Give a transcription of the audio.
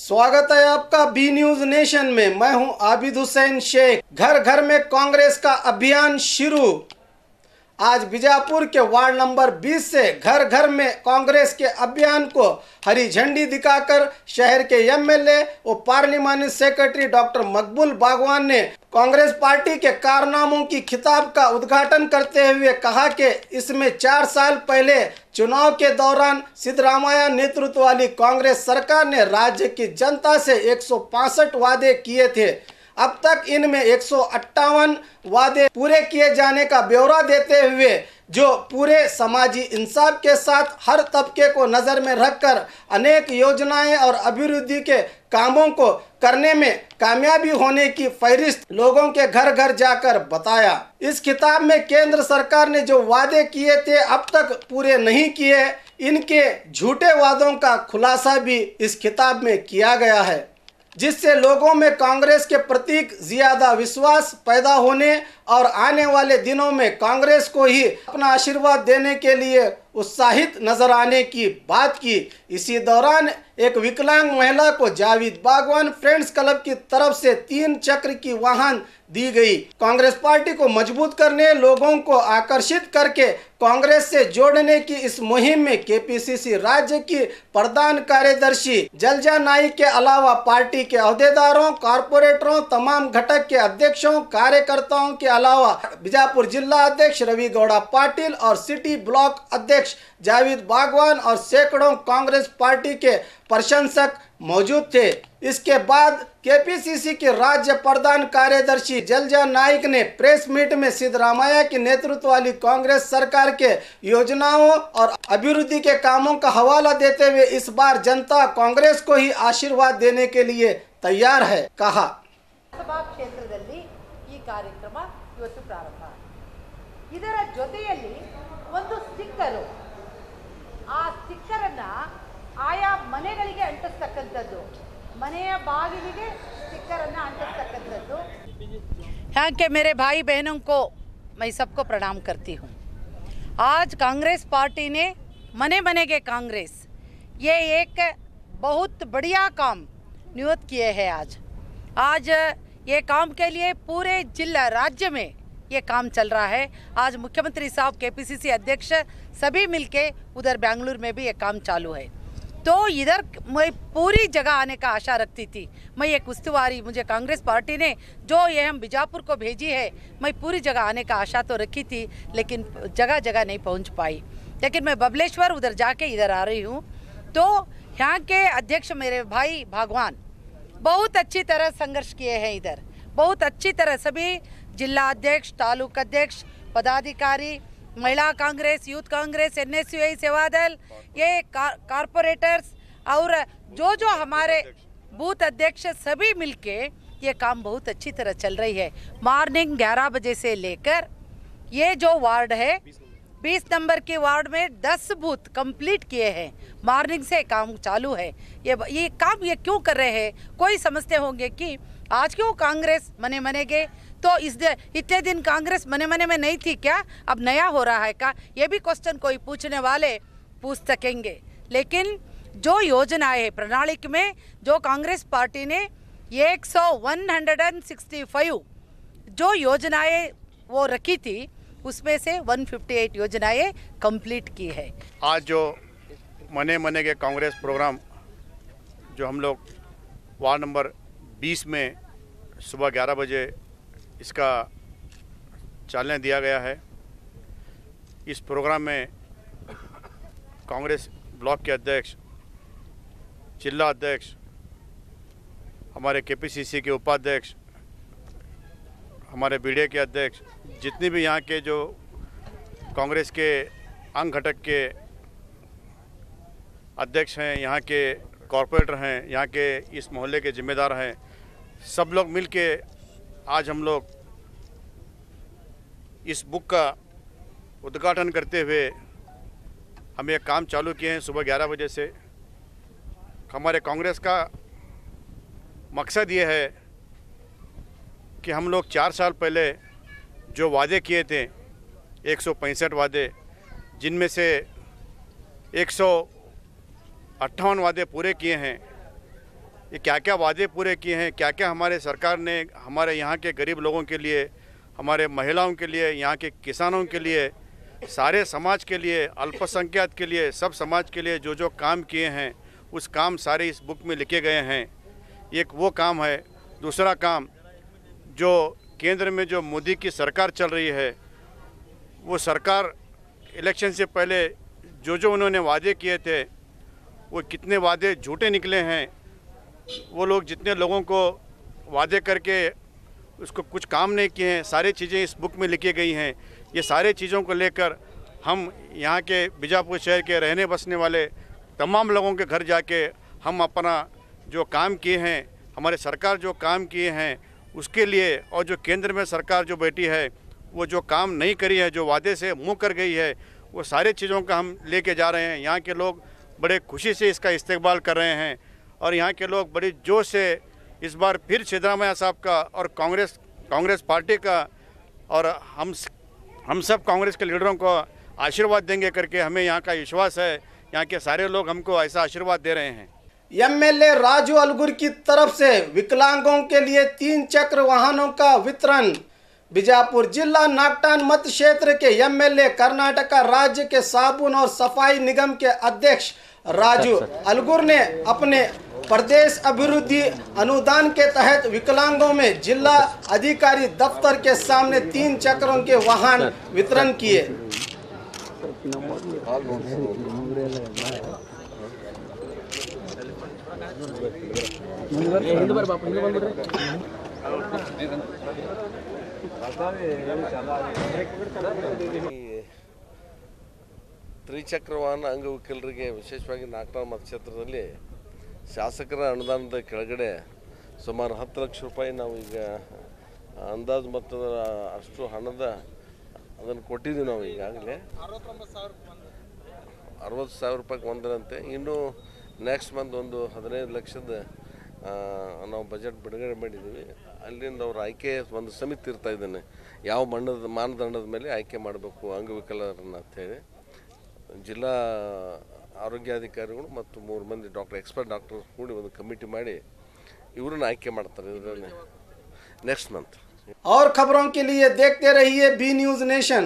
स्वागत है आपका बी न्यूज नेशन में। मैं हूं आबिद हुसैन शेख। घर घर में कांग्रेस का अभियान शुरू। आज बीजापुर के वार्ड नंबर 20 से घर घर में कांग्रेस के अभियान को हरी झंडी दिखाकर शहर के एमएलए और पार्लिमानी सेक्रेटरी डॉक्टर मकबूल बागवान ने कांग्रेस पार्टी के कारनामों की किताब का उद्घाटन करते हुए कहा कि इसमें 4 साल पहले चुनाव के दौरान सिद्धरामैया नेतृत्व वाली कांग्रेस सरकार ने राज्य की जनता से 165 वादे किए थे। अब तक इनमें 158 वादे पूरे किए जाने का ब्यौरा देते हुए जो पूरे समाजी इंसाफ के साथ हर तबके को नजर में रखकर अनेक योजनाएं और अभिवृद्धि के कामों को करने में कामयाबी होने की फहरिस्त लोगों के घर घर जाकर बताया। इस किताब में केंद्र सरकार ने जो वादे किए थे अब तक पूरे नहीं किए, इनके झूठे वादों का खुलासा भी इस किताब में किया गया है, जिससे लोगों में कांग्रेस के प्रति ज्यादा विश्वास पैदा होने और आने वाले दिनों में कांग्रेस को ही अपना आशीर्वाद देने के लिए उत्साहित नजर आने की बात की। इसी दौरान एक विकलांग महिला को जावेद बागवान फ्रेंड्स क्लब की तरफ से 3 चक्र की वाहन दी गई। कांग्रेस पार्टी को मजबूत करने, लोगों को आकर्षित करके कांग्रेस से जोड़ने की इस मुहिम में केपीसीसी राज्य की प्रधान कार्यदर्शी जलजा नाइक के अलावा पार्टी के अहदेदारों, कारपोरेटरों, तमाम घटक के अध्यक्षों, कार्यकर्ताओं के अलावा बीजापुर जिला अध्यक्ष रवि गौड़ा पाटिल और सिटी ब्लॉक अध्यक्ष जावेद बागवान और सैकड़ों कांग्रेस पार्टी के प्रशंसक मौजूद थे। इसके बाद केपीसीसी के राज्य प्रधान कार्यदर्शी जलजा नाइक ने प्रेस मीट में सिद्धरामैया की नेतृत्व वाली कांग्रेस सरकार के योजनाओं और अभिवृद्धि के कामों का हवाला देते हुए इस बार जनता कांग्रेस को ही आशीर्वाद देने के लिए तैयार है कहा। ಸಭಾ ಕ್ಷೇತ್ರದಲ್ಲಿ ಈ ಕಾರ್ಯಕ್ರಮ ಇವತ್ತು ಪ್ರಾರಂಭ. ಇದರ ಜೊತೆಯಲ್ಲಿ ಒಂದು ಸ್ಟಿಕ್ಕರ್, ಆ ಸ್ಟಿಕ್ಕರ್ ಅನ್ನು ಆಯಾ ಮನೆಗಳಿಗೆ ಅಂಟಿಸ್ತಕ್ಕಂಥದ್ದು, ಮನೆಯ ಬಾಗಿಲಿಗೆ ಸ್ಟಿಕ್ಕರ್ ಅನ್ನು ಅಂಟಿಸ್ತಕ್ಕಂಥದ್ದು. यहाँ के मेरे भाई बहनों को मैं सबको प्रणाम करती हूँ। आज कांग्रेस पार्टी ने मने बनेगे कांग्रेस, ये एक बहुत बढ़िया काम नियुक्त किए हैं। आज ये काम के लिए पूरे जिला राज्य में ये काम चल रहा है। आज मुख्यमंत्री साहब, केपीसीसी अध्यक्ष सभी मिलके उधर बेंगलुरु में भी ये काम चालू है। तो इधर मैं पूरी जगह आने का आशा रखती थी। मैं एक उस्तुवारी, मुझे कांग्रेस पार्टी ने जो ये हम बीजापुर को भेजी है, मैं पूरी जगह आने का आशा तो रखी थी, लेकिन जगह जगह नहीं पहुंच पाई। लेकिन मैं बबलेश्वर उधर जाके इधर आ रही हूँ। तो यहाँ के अध्यक्ष मेरे भाई भागवान बहुत अच्छी तरह संघर्ष किए हैं। इधर बहुत अच्छी तरह सभी जिला अध्यक्ष, तालुक अध्यक्ष, पदाधिकारी, महिला कांग्रेस, यूथ कांग्रेस, एनएसयूआई, सेवादल, ये कारपोरेटर्स और जो हमारे बूथ अध्यक्ष सभी मिलके ये काम बहुत अच्छी तरह चल रही है। मॉर्निंग 11 बजे से लेकर ये जो वार्ड है 20 नंबर के वार्ड में 10 बूथ कंप्लीट किए हैं। मॉर्निंग से काम चालू है। ये काम ये क्यों कर रहे हैं? कोई समझते होंगे कि आज क्यों कांग्रेस मने मनेगे, तो इतने दिन कांग्रेस मने मने में नहीं थी क्या, अब नया हो रहा है क्या? ये भी क्वेश्चन कोई पूछने वाले पूछ सकेंगे। लेकिन जो योजनाएं प्रणाली में जो कांग्रेस पार्टी ने 165 जो योजनाएं वो रखी थी, उसमें से 158 योजनाएं कंप्लीट की है। आज जो मने मने के कांग्रेस प्रोग्राम जो हम लोग वार्ड नंबर 20 में सुबह 11 बजे इसका चालना दिया गया है। इस प्रोग्राम में कांग्रेस ब्लॉक के अध्यक्ष, जिला अध्यक्ष, हमारे केपीसीसी के उपाध्यक्ष, हमारे बीडीए के अध्यक्ष, जितने भी यहाँ के जो कांग्रेस के अंग घटक के अध्यक्ष हैं, यहाँ के कॉरपोरेटर हैं, यहाँ के इस मोहल्ले के जिम्मेदार हैं, सब लोग मिलके आज हम लोग इस बुक का उद्घाटन करते हुए हम ये काम चालू किए हैं सुबह 11 बजे से। हमारे कांग्रेस का मकसद ये है कि हम लोग 4 साल पहले जो वादे किए थे 165 वादे, जिनमें से 158 वादे पूरे किए हैं। ये क्या क्या वादे पूरे किए हैं, क्या क्या हमारे सरकार ने हमारे यहाँ के गरीब लोगों के लिए, हमारे महिलाओं के लिए, यहाँ के किसानों के लिए, सारे समाज के लिए, अल्पसंख्यक के लिए, सब समाज के लिए जो जो काम किए हैं उस काम सारे इस बुक में लिखे गए हैं। एक वो काम है। दूसरा काम, जो केंद्र में जो मोदी की सरकार चल रही है, वो सरकार इलेक्शन से पहले जो जो उन्होंने वादे किए थे वो कितने वादे झूठे निकले हैं। वो लोग जितने लोगों को वादे करके उसको कुछ काम नहीं किए हैं, सारी चीज़ें इस बुक में लिखी गई हैं। ये सारे चीज़ों को लेकर हम यहाँ के बीजापुर शहर के रहने बसने वाले तमाम लोगों के घर जाके हम अपना जो काम किए हैं, हमारे सरकार जो काम किए हैं उसके लिए, और जो केंद्र में सरकार जो बैठी है वो जो काम नहीं करी है, जो वादे से मुँह कर गई है, वो सारे चीज़ों का हम लेके जा रहे हैं। यहाँ के लोग बड़े खुशी से इसका इस्तेमाल कर रहे हैं और यहाँ के लोग बड़ी जोश से इस बार फिर सिद्धरामैया साहब का और कांग्रेस पार्टी का और हम सब कांग्रेस के लीडरों को आशीर्वाद देंगे करके हमें यहाँ का विश्वास है। यहाँ के सारे लोग हमको ऐसा आशीर्वाद दे रहे हैं। एमएलए राजू अलगुर की तरफ से विकलांगों के लिए 3 चक्र वाहनों का वितरण। बीजापुर जिला नागटान मत क्षेत्र के एमएलए, कर्नाटक राज्य के साबुन और सफाई निगम के अध्यक्ष राजू अलगुर ने अपने प्रदेश अभिवृद्धि अनुदान के तहत विकलांगों में जिला अधिकारी दफ्तर के सामने 3 चक्रों के वाहन वितरण किए। ತ್ರಿಚಕ್ರ ವಾಹನ ಅಂಗವಿಕಲರಿಗೆ ವಿಶೇಷವಾಗಿ ನಾಗಟಾನ್ ಮತಕ್ಷೇತ್ರದಲ್ಲಿ ಶಾಸಕರ ಅನುದಾನದ ಕೆಳಗಡೆ ಸುಮಾರು 10 ಲಕ್ಷ ರೂಪಾಯಿ ನಾವು ಈಗ ಅಂದಾಜು ಮೊತ್ತದ ಅಷ್ಟು ಹಣದ ಅದನ್ನು ಕೊಟ್ಟಿದ್ದೀವಿ. ನಾವು ಈಗಾಗಲೇ 60,000 ರೂಪಾಯಿಗೆ ಒಂದರಂತೆ, ಇನ್ನು ನೆಕ್ಸ್ಟ್ ಮಂತ್ ಒಂದು 15 ಲಕ್ಷದ ನಾವು ಬಜೆಟ್ ಬಿಡುಗಡೆ ಮಾಡಿದ್ದೀವಿ. ಅಲ್ಲಿಂದ ಅವ್ರ ಆಯ್ಕೆ ಒಂದು ಸಮಿತಿ ಇರ್ತಾ ಇದ್ದಾನೆ, ಯಾವ ಮಾನದಂಡದ ಮೇಲೆ ಆಯ್ಕೆ ಮಾಡಬೇಕು ಅಂಗವಿಕಲರನ್ನ ಅಂತೇಳಿ ಜಿಲ್ಲಾ ಆರೋಗ್ಯಾಧಿಕಾರಿಗಳು ಮತ್ತು 3 ಮಂದಿ ಎಕ್ಸ್ಪರ್ಟ್ ಡಾಕ್ಟರ್ ಕೂಡಿ ಒಂದು ಕಮಿಟಿ ಮಾಡಿ ಇವ್ರನ್ನ ಆಯ್ಕೆ ಮಾಡ್ತಾರೆ ಇದರಲ್ಲಿ नेक्स्ट मंथ। और खबरों के लिए देखते रहिए बी न्यूज़ नेशन।